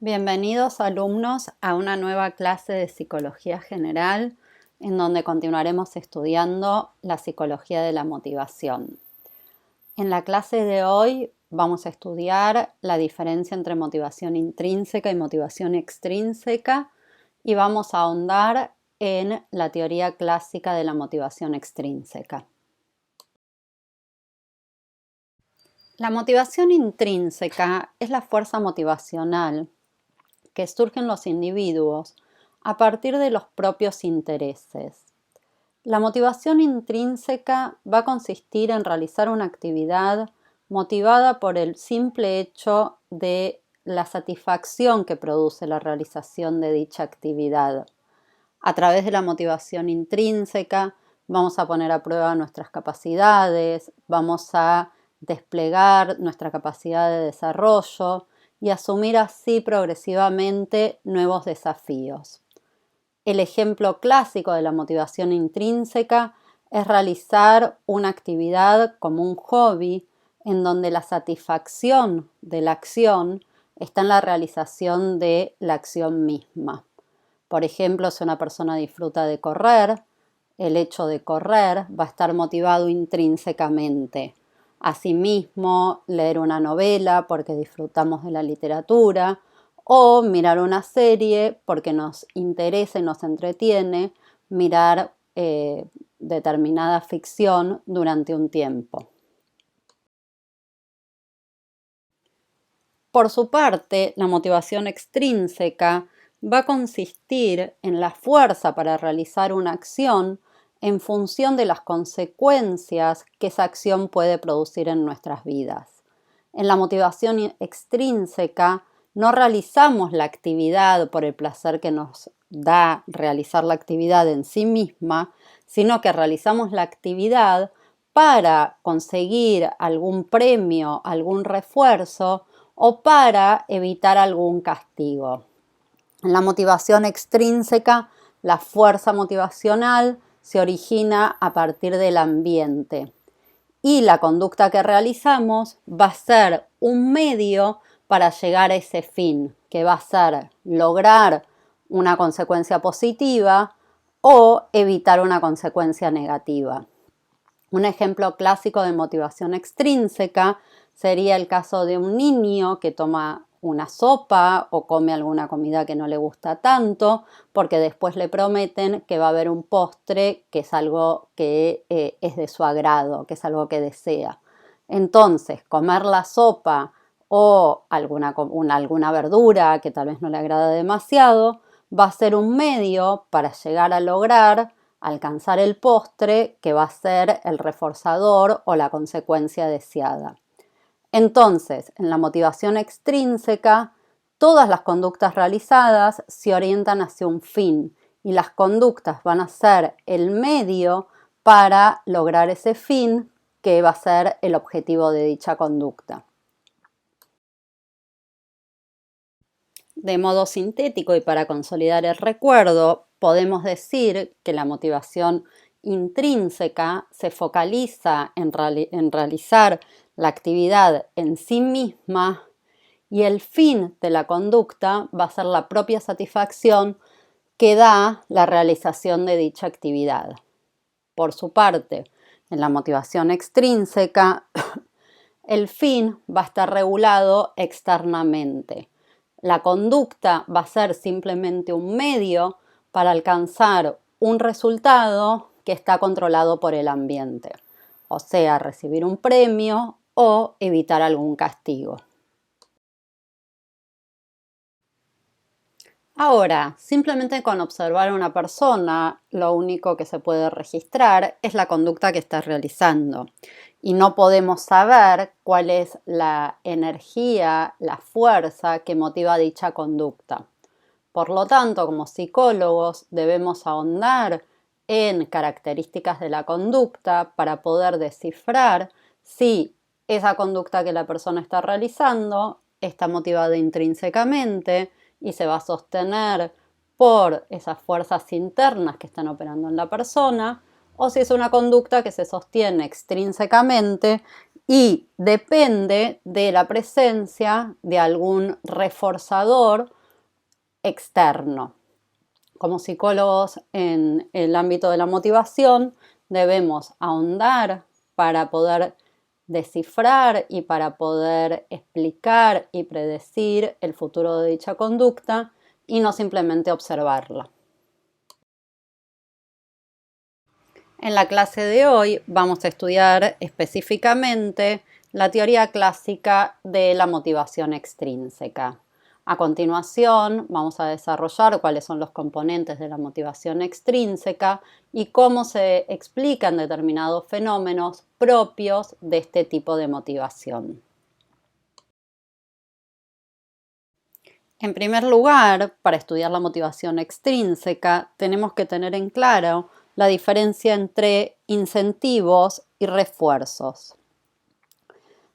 Bienvenidos alumnos a una nueva clase de Psicología General en donde continuaremos estudiando la psicología de la motivación. En la clase de hoy vamos a estudiar la diferencia entre motivación intrínseca y motivación extrínseca y vamos a ahondar en la teoría clásica de la motivación extrínseca. La motivación intrínseca es la fuerza motivacional que surgen los individuos a partir de los propios intereses. La motivación intrínseca va a consistir en realizar una actividad motivada por el simple hecho de la satisfacción que produce la realización de dicha actividad. A través de la motivación intrínseca vamos a poner a prueba nuestras capacidades, vamos a desplegar nuestra capacidad de desarrollo y asumir así progresivamente nuevos desafíos. El ejemplo clásico de la motivación intrínseca es realizar una actividad como un hobby en donde la satisfacción de la acción está en la realización de la acción misma. Por ejemplo, si una persona disfruta de correr, el hecho de correr va a estar motivado intrínsecamente. Asimismo, leer una novela porque disfrutamos de la literatura o mirar una serie porque nos interesa y nos entretiene mirar determinada ficción durante un tiempo. Por su parte, la motivación extrínseca va a consistir en la fuerza para realizar una acción en función de las consecuencias que esa acción puede producir en nuestras vidas. En la motivación extrínseca no realizamos la actividad por el placer que nos da realizar la actividad en sí misma, sino que realizamos la actividad para conseguir algún premio, algún refuerzo o para evitar algún castigo. En la motivación extrínseca, la fuerza motivacional se origina a partir del ambiente y la conducta que realizamos va a ser un medio para llegar a ese fin, que va a ser lograr una consecuencia positiva o evitar una consecuencia negativa. Un ejemplo clásico de motivación extrínseca sería el caso de un niño que toma una sopa o come alguna comida que no le gusta tanto porque después le prometen que va a haber un postre que es algo que es de su agrado, que es algo que desea. Entonces, comer la sopa o alguna verdura que tal vez no le agrada demasiado va a ser un medio para llegar a lograr alcanzar el postre que va a ser el reforzador o la consecuencia deseada. Entonces, en la motivación extrínseca, todas las conductas realizadas se orientan hacia un fin y las conductas van a ser el medio para lograr ese fin que va a ser el objetivo de dicha conducta. De modo sintético y para consolidar el recuerdo, podemos decir que la motivación intrínseca se focaliza en realizar la actividad en sí misma y el fin de la conducta va a ser la propia satisfacción que da la realización de dicha actividad. Por su parte, en la motivación extrínseca, el fin va a estar regulado externamente. La conducta va a ser simplemente un medio para alcanzar un resultado que está controlado por el ambiente, o sea, recibir un premio o evitar algún castigo. Ahora, simplemente con observar a una persona, lo único que se puede registrar es la conducta que está realizando. Y no podemos saber cuál es la energía, la fuerza que motiva dicha conducta. Por lo tanto, como psicólogos debemos ahondar en características de la conducta para poder descifrar si esa conducta que la persona está realizando está motivada intrínsecamente y se va a sostener por esas fuerzas internas que están operando en la persona, o si es una conducta que se sostiene extrínsecamente y depende de la presencia de algún reforzador externo. Como psicólogos en el ámbito de la motivación, debemos ahondar para poder descifrar y para poder explicar y predecir el futuro de dicha conducta y no simplemente observarla. En la clase de hoy vamos a estudiar específicamente la teoría clásica de la motivación extrínseca. A continuación vamos a desarrollar cuáles son los componentes de la motivación extrínseca y cómo se explican determinados fenómenos propios de este tipo de motivación. En primer lugar, para estudiar la motivación extrínseca, tenemos que tener en claro la diferencia entre incentivos y refuerzos.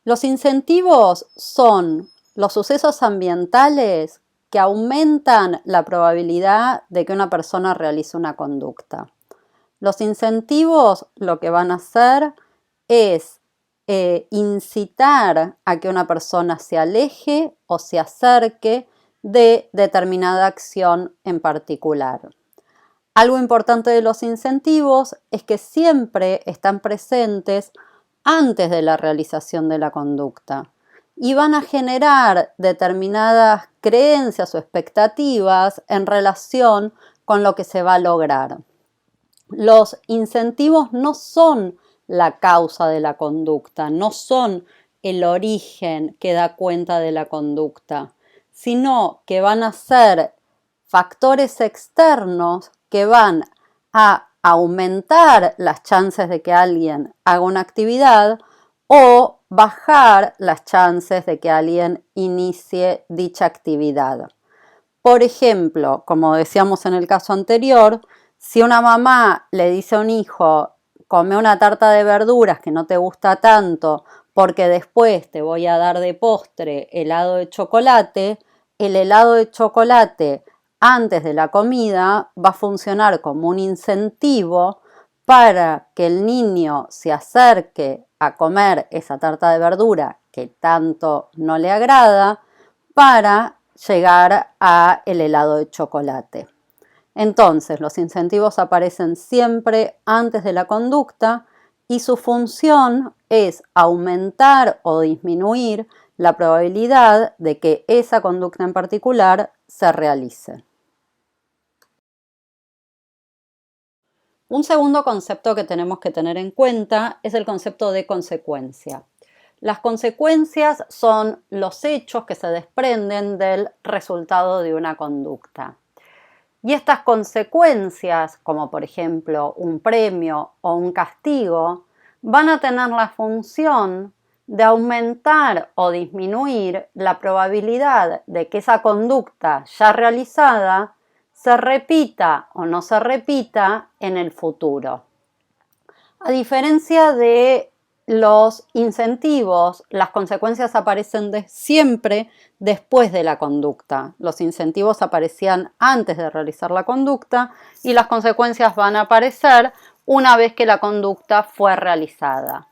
Los incentivos son los sucesos ambientales que aumentan la probabilidad de que una persona realice una conducta. Los incentivos lo que van a hacer es incitar a que una persona se aleje o se acerque de determinada acción en particular. Algo importante de los incentivos es que siempre están presentes antes de la realización de la conducta y van a generar determinadas creencias o expectativas en relación con lo que se va a lograr. Los incentivos no son la causa de la conducta, no son el origen que da cuenta de la conducta, sino que van a ser factores externos que van a aumentar las chances de que alguien haga una actividad o bajar las chances de que alguien inicie dicha actividad. Por ejemplo, como decíamos en el caso anterior, si una mamá le dice a un hijo, come una tarta de verduras que no te gusta tanto porque después te voy a dar de postre helado de chocolate, el helado de chocolate antes de la comida va a funcionar como un incentivo para que el niño se acerque a comer esa tarta de verdura que tanto no le agrada para llegar a el helado de chocolate. Entonces, los incentivos aparecen siempre antes de la conducta y su función es aumentar o disminuir la probabilidad de que esa conducta en particular se realice. Un segundo concepto que tenemos que tener en cuenta es el concepto de consecuencia. Las consecuencias son los hechos que se desprenden del resultado de una conducta. Y estas consecuencias, como por ejemplo un premio o un castigo, van a tener la función de aumentar o disminuir la probabilidad de que esa conducta ya realizada se repita o no se repita en el futuro. A diferencia de los incentivos, las consecuencias aparecen siempre después de la conducta. Los incentivos aparecían antes de realizar la conducta y las consecuencias van a aparecer una vez que la conducta fue realizada.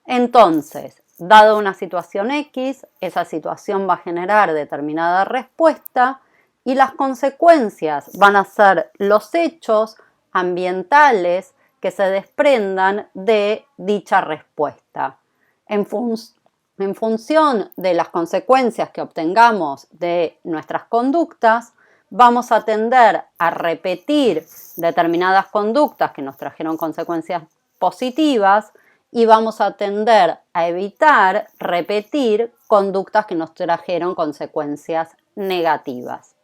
Entonces, dado una situación X, esa situación va a generar determinada respuesta y las consecuencias van a ser los hechos ambientales que se desprendan de dicha respuesta. En función de las consecuencias que obtengamos de nuestras conductas, vamos a tender a repetir determinadas conductas que nos trajeron consecuencias positivas y vamos a tender a evitar repetir conductas que nos trajeron consecuencias negativas.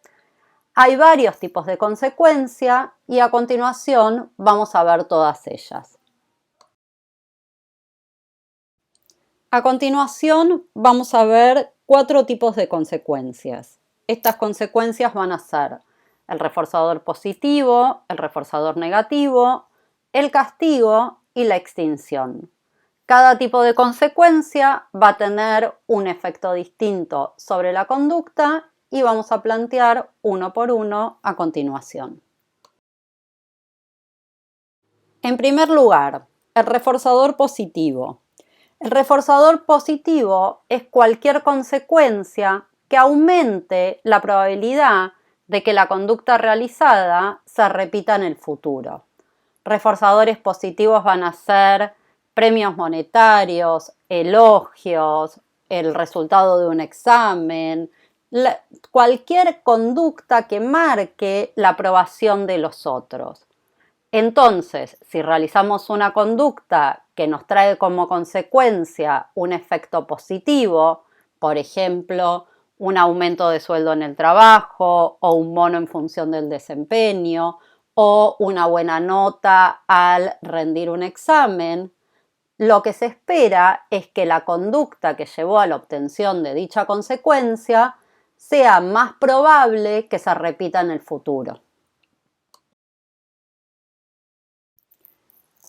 Hay varios tipos de consecuencia y a continuación vamos a ver todas ellas. A continuación vamos a ver 4 tipos de consecuencias. Estas consecuencias van a ser el reforzador positivo, el reforzador negativo, el castigo y la extinción. Cada tipo de consecuencia va a tener un efecto distinto sobre la conducta y vamos a plantear uno por uno a continuación. En primer lugar, el reforzador positivo. El reforzador positivo es cualquier consecuencia que aumente la probabilidad de que la conducta realizada se repita en el futuro. Reforzadores positivos van a ser premios monetarios, elogios, el resultado de un examen, cualquier conducta que marque la aprobación de los otros. Entonces, si realizamos una conducta que nos trae como consecuencia un efecto positivo, por ejemplo, un aumento de sueldo en el trabajo o un bono en función del desempeño o una buena nota al rendir un examen, lo que se espera es que la conducta que llevó a la obtención de dicha consecuencia sea más probable que se repita en el futuro.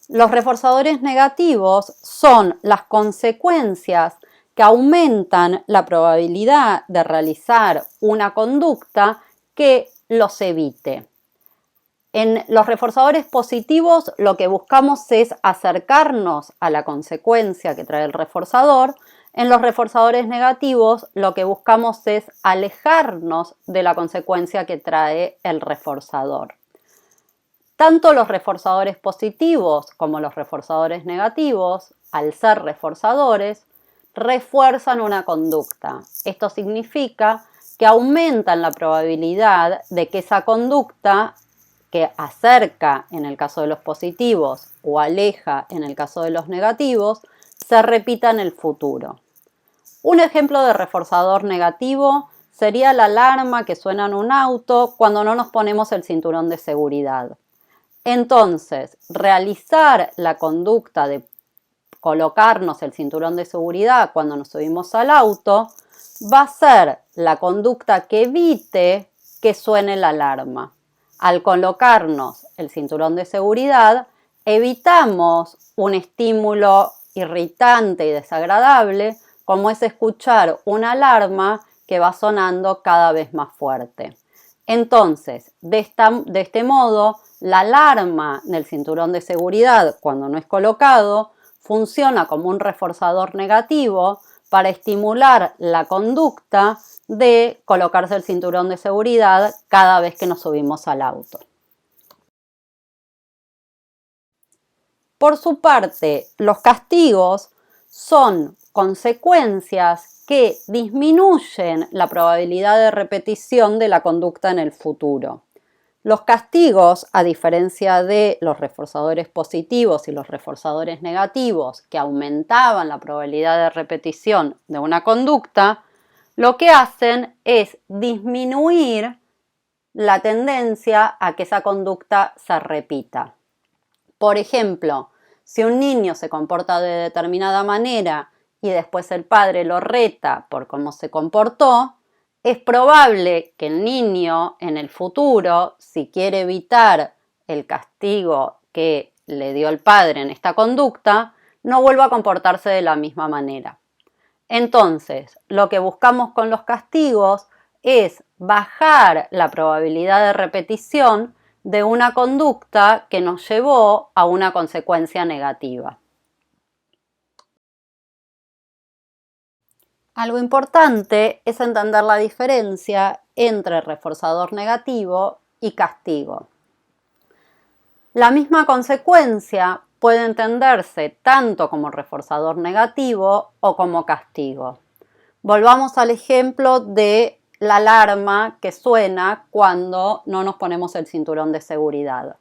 Los reforzadores negativos son las consecuencias que aumentan la probabilidad de realizar una conducta que los evite. En los reforzadores positivos lo que buscamos es acercarnos a la consecuencia que trae el reforzador. En los reforzadores negativos lo que buscamos es alejarnos de la consecuencia que trae el reforzador. Tanto los reforzadores positivos como los reforzadores negativos, al ser reforzadores, refuerzan una conducta. Esto significa que aumentan la probabilidad de que esa conducta que acerca en el caso de los positivos o aleja en el caso de los negativos, se repita en el futuro. Un ejemplo de reforzador negativo sería la alarma que suena en un auto cuando no nos ponemos el cinturón de seguridad. Entonces, realizar la conducta de colocarnos el cinturón de seguridad cuando nos subimos al auto va a ser la conducta que evite que suene la alarma. Al colocarnos el cinturón de seguridad, evitamos un estímulo irritante y desagradable, como es escuchar una alarma que va sonando cada vez más fuerte. Entonces, de este modo, la alarma del cinturón de seguridad, cuando no es colocado, funciona como un reforzador negativo para estimular la conducta de colocarse el cinturón de seguridad cada vez que nos subimos al auto. Por su parte, los castigos son consecuencias que disminuyen la probabilidad de repetición de la conducta en el futuro. Los castigos, a diferencia de los reforzadores positivos y los reforzadores negativos, que aumentaban la probabilidad de repetición de una conducta, lo que hacen es disminuir la tendencia a que esa conducta se repita. Por ejemplo, si un niño se comporta de determinada manera y después el padre lo reta por cómo se comportó, es probable que el niño en el futuro, si quiere evitar el castigo que le dio el padre en esta conducta, no vuelva a comportarse de la misma manera. Entonces, lo que buscamos con los castigos es bajar la probabilidad de repetición de una conducta que nos llevó a una consecuencia negativa. Algo importante es entender la diferencia entre reforzador negativo y castigo. La misma consecuencia puede entenderse tanto como reforzador negativo o como castigo. Volvamos al ejemplo de la alarma que suena cuando no nos ponemos el cinturón de seguridad.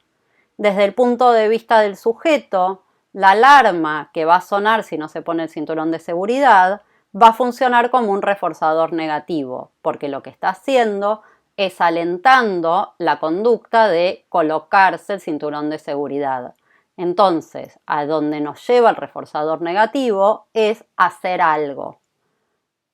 Desde el punto de vista del sujeto, la alarma que va a sonar si no se pone el cinturón de seguridad va a funcionar como un reforzador negativo, porque lo que está haciendo es alentando la conducta de colocarse el cinturón de seguridad. Entonces, a donde nos lleva el reforzador negativo es hacer algo.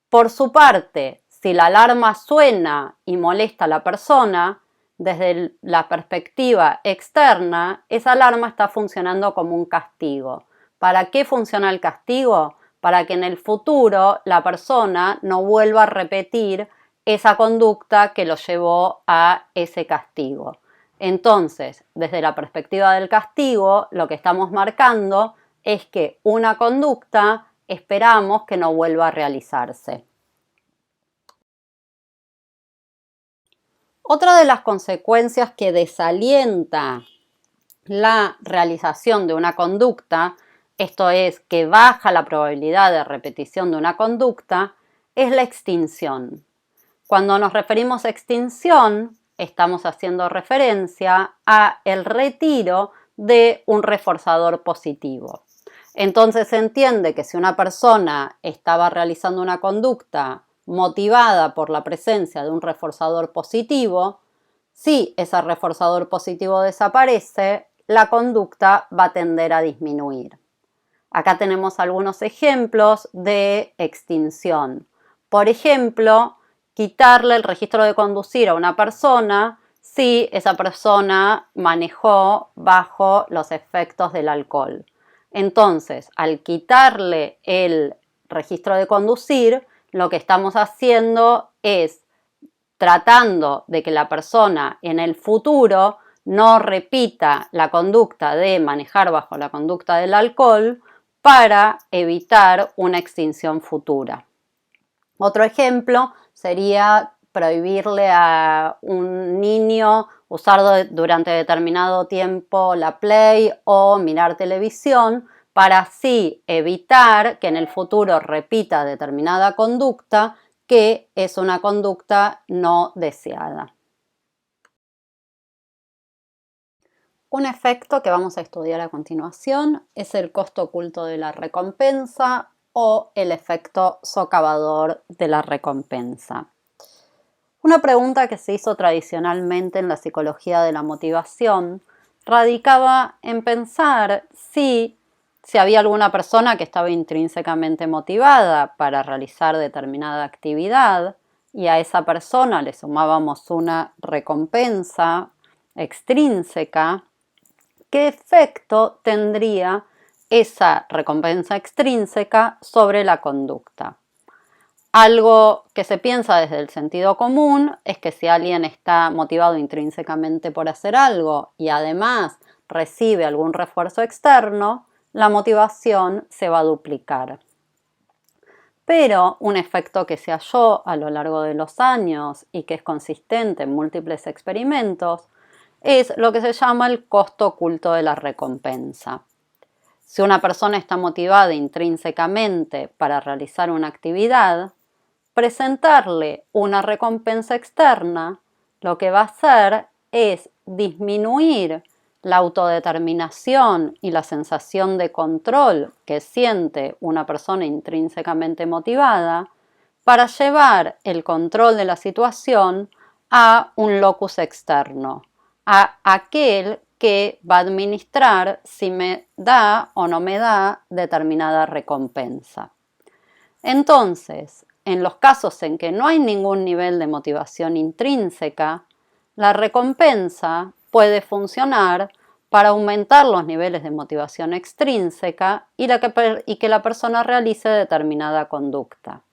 Por su parte, si la alarma suena y molesta a la persona, desde la perspectiva externa, esa alarma está funcionando como un castigo. ¿Para qué funciona el castigo? Para que en el futuro la persona no vuelva a repetir esa conducta que lo llevó a ese castigo. Entonces, desde la perspectiva del castigo, lo que estamos marcando es que una conducta esperamos que no vuelva a realizarse. Otra de las consecuencias que desalienta la realización de una conducta, esto es, que baja la probabilidad de repetición de una conducta, es la extinción. Cuando nos referimos a extinción, estamos haciendo referencia a el retiro de un reforzador positivo. Entonces se entiende que si una persona estaba realizando una conducta motivada por la presencia de un reforzador positivo, si ese reforzador positivo desaparece, la conducta va a tender a disminuir. Acá tenemos algunos ejemplos de extinción. Por ejemplo, quitarle el registro de conducir a una persona si esa persona manejó bajo los efectos del alcohol. Entonces, al quitarle el registro de conducir, lo que estamos haciendo es tratando de que la persona en el futuro no repita la conducta de manejar bajo la conducta del alcohol para evitar una extinción futura. Otro ejemplo sería prohibirle a un niño usar durante determinado tiempo la Play o mirar televisión para así evitar que en el futuro repita determinada conducta que es una conducta no deseada. Un efecto que vamos a estudiar a continuación es el costo oculto de la recompensa o el efecto socavador de la recompensa. Una pregunta que se hizo tradicionalmente en la psicología de la motivación radicaba en pensar si había alguna persona que estaba intrínsecamente motivada para realizar determinada actividad y a esa persona le sumábamos una recompensa extrínseca, ¿qué efecto tendría esa recompensa extrínseca sobre la conducta? Algo que se piensa desde el sentido común es que si alguien está motivado intrínsecamente por hacer algo y además recibe algún refuerzo externo, la motivación se va a duplicar. Pero un efecto que se halló a lo largo de los años y que es consistente en múltiples experimentos es lo que se llama el costo oculto de la recompensa. Si una persona está motivada intrínsecamente para realizar una actividad, presentarle una recompensa externa lo que va a hacer es disminuir la autodeterminación y la sensación de control que siente una persona intrínsecamente motivada para llevar el control de la situación a un locus externo, a aquel que va a administrar si me da o no me da determinada recompensa. Entonces, en los casos en que no hay ningún nivel de motivación intrínseca, la recompensa puede funcionar para aumentar los niveles de motivación extrínseca y que la persona realice determinada conducta.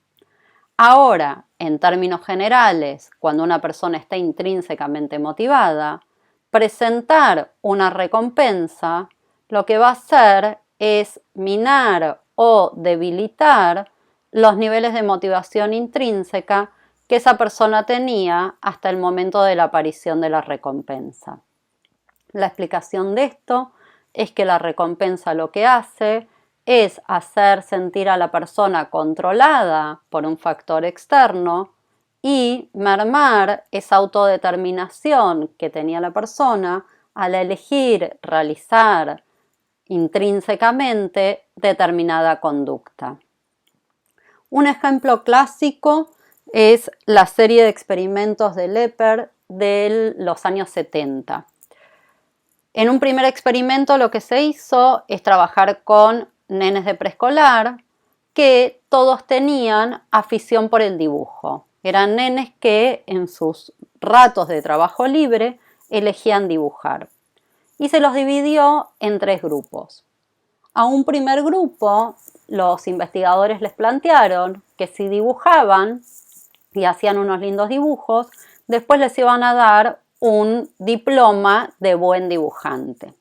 Ahora, en términos generales, cuando una persona está intrínsecamente motivada, presentar una recompensa lo que va a hacer es minar o debilitar los niveles de motivación intrínseca que esa persona tenía hasta el momento de la aparición de la recompensa. La explicación de esto es que la recompensa lo que hace es hacer sentir a la persona controlada por un factor externo y mermar esa autodeterminación que tenía la persona al elegir realizar intrínsecamente determinada conducta. Un ejemplo clásico es la serie de experimentos de Lepper de los años 70. En un primer experimento lo que se hizo es trabajar con nenes de preescolar que todos tenían afición por el dibujo. Eran nenes que en sus ratos de trabajo libre elegían dibujar. Y se los dividió en 3 grupos. A un primer grupo, los investigadores les plantearon que si dibujaban y hacían unos lindos dibujos, después les iban a dar un diploma de buen dibujante.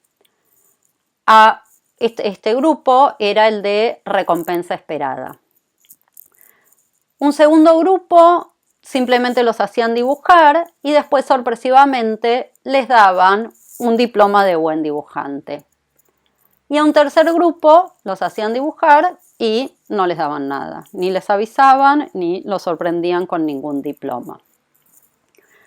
A Este grupo era el de recompensa esperada. Un segundo grupo simplemente los hacían dibujar y después sorpresivamente les daban un diploma de buen dibujante. Y a un tercer grupo los hacían dibujar y no les daban nada, ni les avisaban ni los sorprendían con ningún diploma.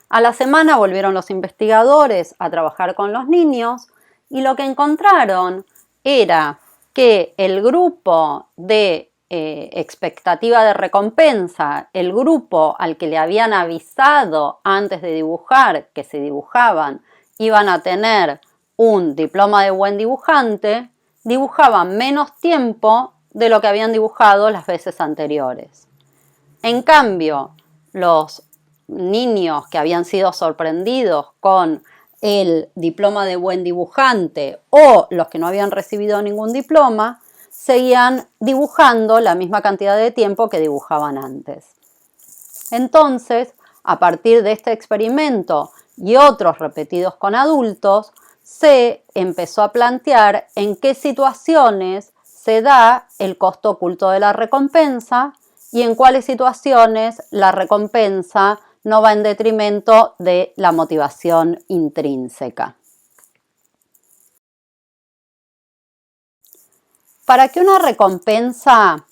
A la semana volvieron los investigadores a trabajar con los niños y lo que encontraron era que el grupo de expectativa de recompensa, el grupo al que le habían avisado antes de dibujar que si dibujaban iban a tener un diploma de buen dibujante, dibujaban menos tiempo de lo que habían dibujado las veces anteriores. En cambio, los niños que habían sido sorprendidos con el diploma de buen dibujante o los que no habían recibido ningún diploma, seguían dibujando la misma cantidad de tiempo que dibujaban antes. Entonces, a partir de este experimento y otros repetidos con adultos, se empezó a plantear en qué situaciones se da el costo oculto de la recompensa y en cuáles situaciones la recompensa no va en detrimento de la motivación intrínseca. Para que una recompensa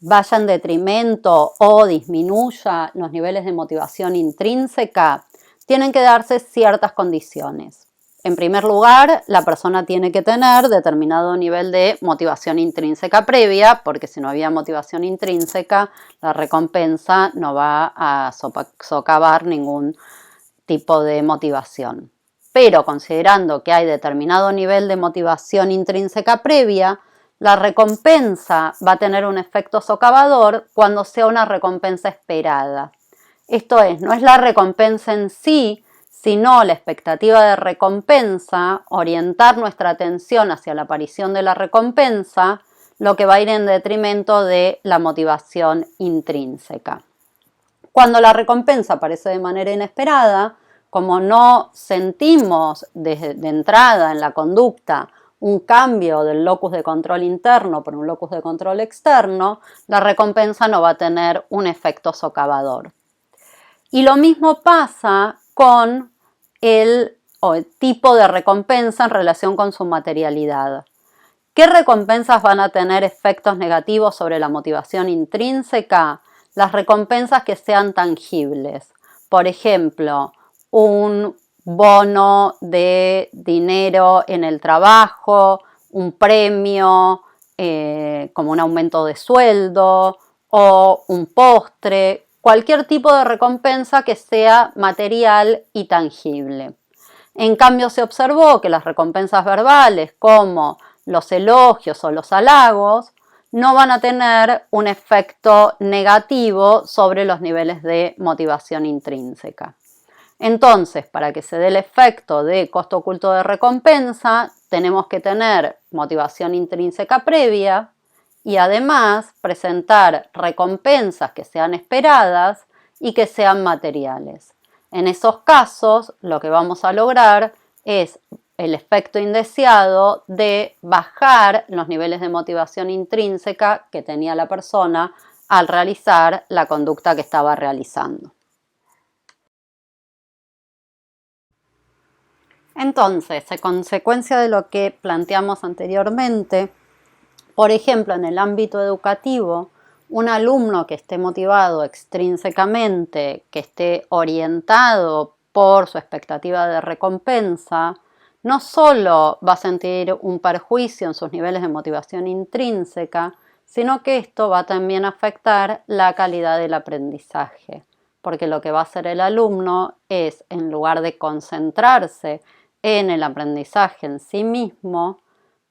vaya en detrimento o disminuya los niveles de motivación intrínseca, tienen que darse ciertas condiciones. En primer lugar, la persona tiene que tener determinado nivel de motivación intrínseca previa, porque si no había motivación intrínseca, la recompensa no va a socavar ningún tipo de motivación. Pero considerando que hay determinado nivel de motivación intrínseca previa, la recompensa va a tener un efecto socavador cuando sea una recompensa esperada. Esto es, no es la recompensa en sí, sino la expectativa de recompensa, orientar nuestra atención hacia la aparición de la recompensa, lo que va a ir en detrimento de la motivación intrínseca. Cuando la recompensa aparece de manera inesperada, como no sentimos de entrada en la conducta un cambio del locus de control interno por un locus de control externo, la recompensa no va a tener un efecto socavador. Y lo mismo pasa con el tipo de recompensa en relación con su materialidad. ¿Qué recompensas van a tener efectos negativos sobre la motivación intrínseca? Las recompensas que sean tangibles. Por ejemplo, un bono de dinero en el trabajo, un premio como un aumento de sueldo o un postre, cualquier tipo de recompensa que sea material y tangible. En cambio, se observó que las recompensas verbales, como los elogios o los halagos, no van a tener un efecto negativo sobre los niveles de motivación intrínseca. Entonces, para que se dé el efecto de costo oculto de recompensa, tenemos que tener motivación intrínseca previa y además presentar recompensas que sean esperadas y que sean materiales. En esos casos, lo que vamos a lograr es el efecto indeseado de bajar los niveles de motivación intrínseca que tenía la persona al realizar la conducta que estaba realizando. Entonces, a consecuencia de lo que planteamos anteriormente, por ejemplo, en el ámbito educativo, un alumno que esté motivado extrínsecamente, que esté orientado por su expectativa de recompensa, no solo va a sentir un perjuicio en sus niveles de motivación intrínseca, sino que esto va también a afectar la calidad del aprendizaje, porque lo que va a hacer el alumno es, en lugar de concentrarse en el aprendizaje en sí mismo,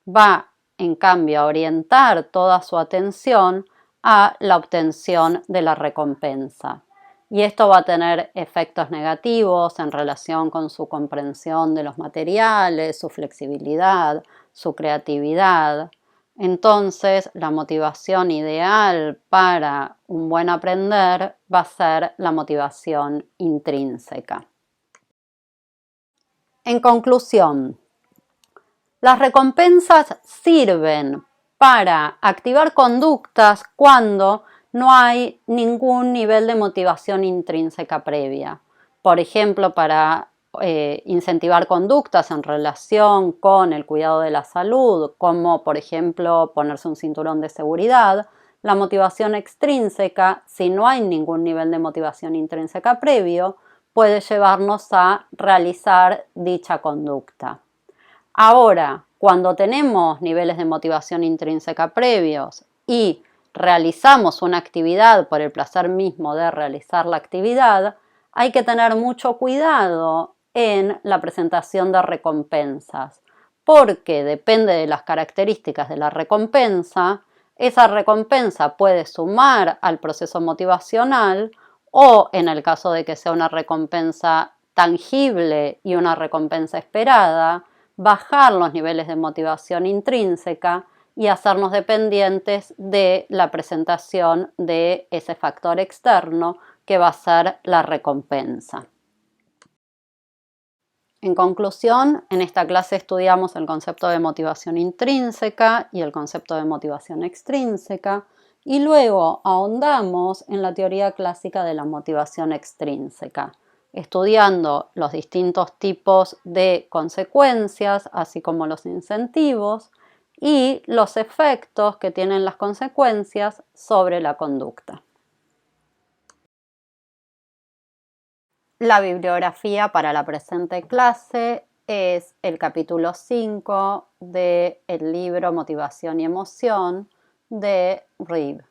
va en cambio a orientar toda su atención a la obtención de la recompensa. Y esto va a tener efectos negativos en relación con su comprensión de los materiales, su flexibilidad, su creatividad. Entonces, la motivación ideal para un buen aprender va a ser la motivación intrínseca. En conclusión, Las recompensas sirven para activar conductas cuando no hay ningún nivel de motivación intrínseca previa. Por ejemplo, para incentivar conductas en relación con el cuidado de la salud, como por ejemplo ponerse un cinturón de seguridad. La motivación extrínseca, si no hay ningún nivel de motivación intrínseca previo, puede llevarnos a realizar dicha conducta. Ahora, cuando tenemos niveles de motivación intrínseca previos y realizamos una actividad por el placer mismo de realizar la actividad, hay que tener mucho cuidado en la presentación de recompensas, porque depende de las características de la recompensa, esa recompensa puede sumar al proceso motivacional o, en el caso de que sea una recompensa tangible y una recompensa esperada, bajar los niveles de motivación intrínseca y hacernos dependientes de la presentación de ese factor externo que va a ser la recompensa. En conclusión, en esta clase estudiamos el concepto de motivación intrínseca y el concepto de motivación extrínseca y luego ahondamos en la teoría clásica de la motivación extrínseca, estudiando los distintos tipos de consecuencias, así como los incentivos y los efectos que tienen las consecuencias sobre la conducta. La bibliografía para la presente clase es el capítulo 5 del libro Motivación y Emoción de Reeve.